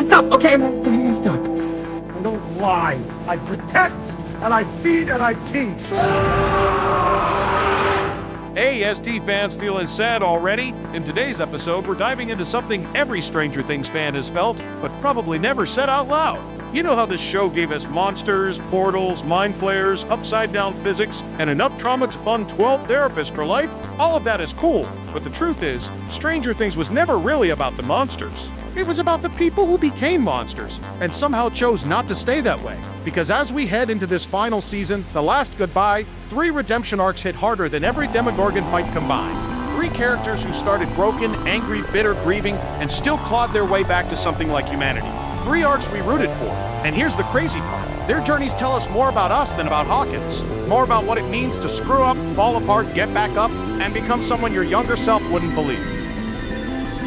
messed up, okay? I'm messed up. I don't lie. I protect, and I feed, and I teach. Hey, ST fans feeling sad already? In today's episode, we're diving into something every Stranger Things fan has felt, but probably never said out loud. You know how this show gave us monsters, portals, mind flayers, upside-down physics, and enough trauma to fund 12 therapists for life? All of that is cool, but the truth is, Stranger Things was never really about the monsters. It was about the people who became monsters, and somehow chose not to stay that way. Because as we head into this final season, the last goodbye, 3 redemption arcs hit harder than every Demogorgon fight combined. 3 characters who started broken, angry, bitter, grieving, and still clawed their way back to something like humanity. 3 arcs we rooted for. And here's the crazy part. Their journeys tell us more about us than about Hawkins. More about what it means to screw up, fall apart, get back up, and become someone your younger self wouldn't believe.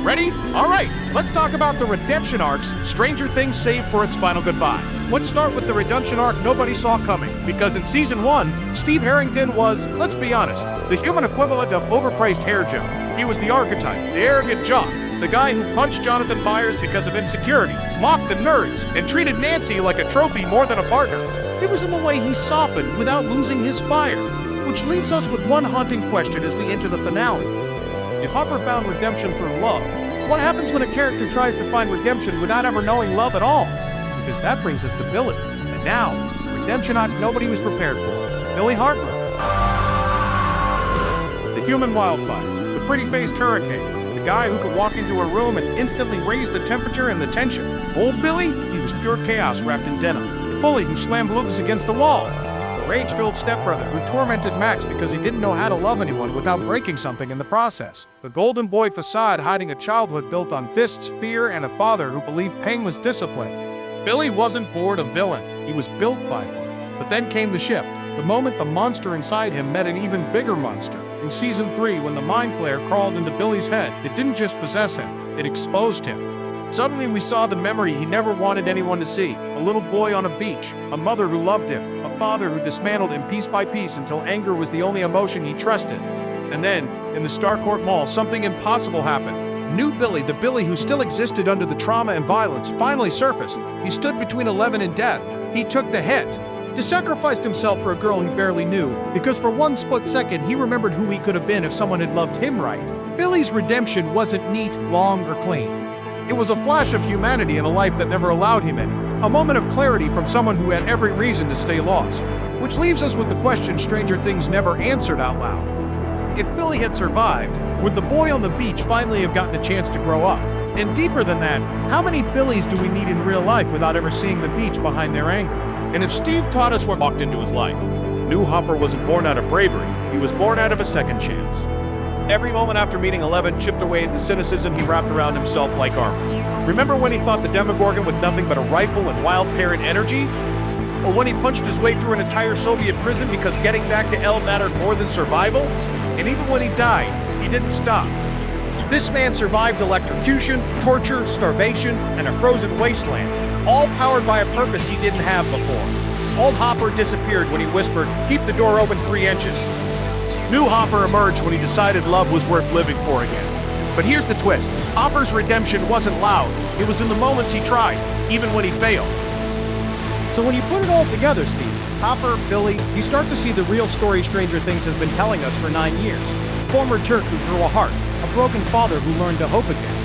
Ready? All right, let's talk about the redemption arcs Stranger Things saved for its final goodbye. Let's start with the redemption arc nobody saw coming, because in Season 1, Steve Harrington was, let's be honest, the human equivalent of overpriced hair gel. He was the archetype, the arrogant jock, the guy who punched Jonathan Byers because of insecurity, mocked the nerds, and treated Nancy like a trophy more than a partner. It was in the way he softened without losing his fire, which leaves us with one haunting question as we enter the finale. If Hopper found redemption through love, what happens when a character tries to find redemption without ever knowing love at all? Because that brings us to Billy. And now, redemption arc nobody was prepared for. Billy Hargrove. The human wildfire, the pretty-faced hurricane, the guy who could walk into a room and instantly raise the temperature and the tension. Old Billy, he was pure chaos wrapped in denim. The bully who slammed Lucas against the wall. Rage-filled stepbrother who tormented Max because he didn't know how to love anyone without breaking something in the process. The golden boy facade hiding a childhood built on fists, fear, and a father who believed pain was discipline. Billy wasn't bored a villain, he was built by one. But then came the shift, the moment the monster inside him met an even bigger monster. In Season 3, when the Mind Flayer crawled into Billy's head, it didn't just possess him, it exposed him. Suddenly we saw the memory he never wanted anyone to see. A little boy on a beach, a mother who loved him, a father who dismantled him piece by piece until anger was the only emotion he trusted. And then, in the Starcourt Mall, something impossible happened. New Billy, the Billy who still existed under the trauma and violence, finally surfaced. He stood between 11 and death. He took the hit. He sacrificed himself for a girl he barely knew, because for one split second he remembered who he could have been if someone had loved him right. Billy's redemption wasn't neat, long, or clean. It was a flash of humanity in a life that never allowed him any. A moment of clarity from someone who had every reason to stay lost. Which leaves us with the question Stranger Things never answered out loud. If Billy had survived, would the boy on the beach finally have gotten a chance to grow up? And deeper than that, how many Billys do we need in real life without ever seeing the beach behind their anger? And if Steve taught us what walked into his life, New Hopper wasn't born out of bravery, he was born out of a second chance. Every moment after meeting 11 chipped away at the cynicism he wrapped around himself like armor. Remember when he fought the Demogorgon with nothing but a rifle and wild parent energy? Or when he punched his way through an entire Soviet prison because getting back to El mattered more than survival? And even when he died, he didn't stop. This man survived electrocution, torture, starvation, and a frozen wasteland, all powered by a purpose he didn't have before. Old Hopper disappeared when he whispered, "Keep the door open 3 inches." New Hopper emerged when he decided love was worth living for again. But here's the twist. Hopper's redemption wasn't loud. It was in the moments he tried, even when he failed. So when you put it all together, Steve, Hopper, Billy, you start to see the real story Stranger Things has been telling us for 9 years. A former jerk who grew a heart, a broken father who learned to hope again,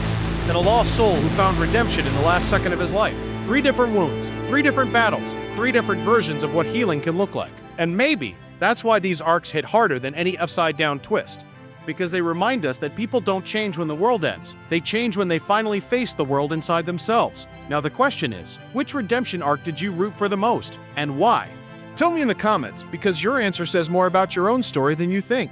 and a lost soul who found redemption in the last second of his life. 3 different wounds, 3 different battles, 3 different versions of what healing can look like. And maybe that's why these arcs hit harder than any upside-down twist. Because they remind us that people don't change when the world ends. They change when they finally face the world inside themselves. Now the question is, which redemption arc did you root for the most, and why? Tell me in the comments, because your answer says more about your own story than you think.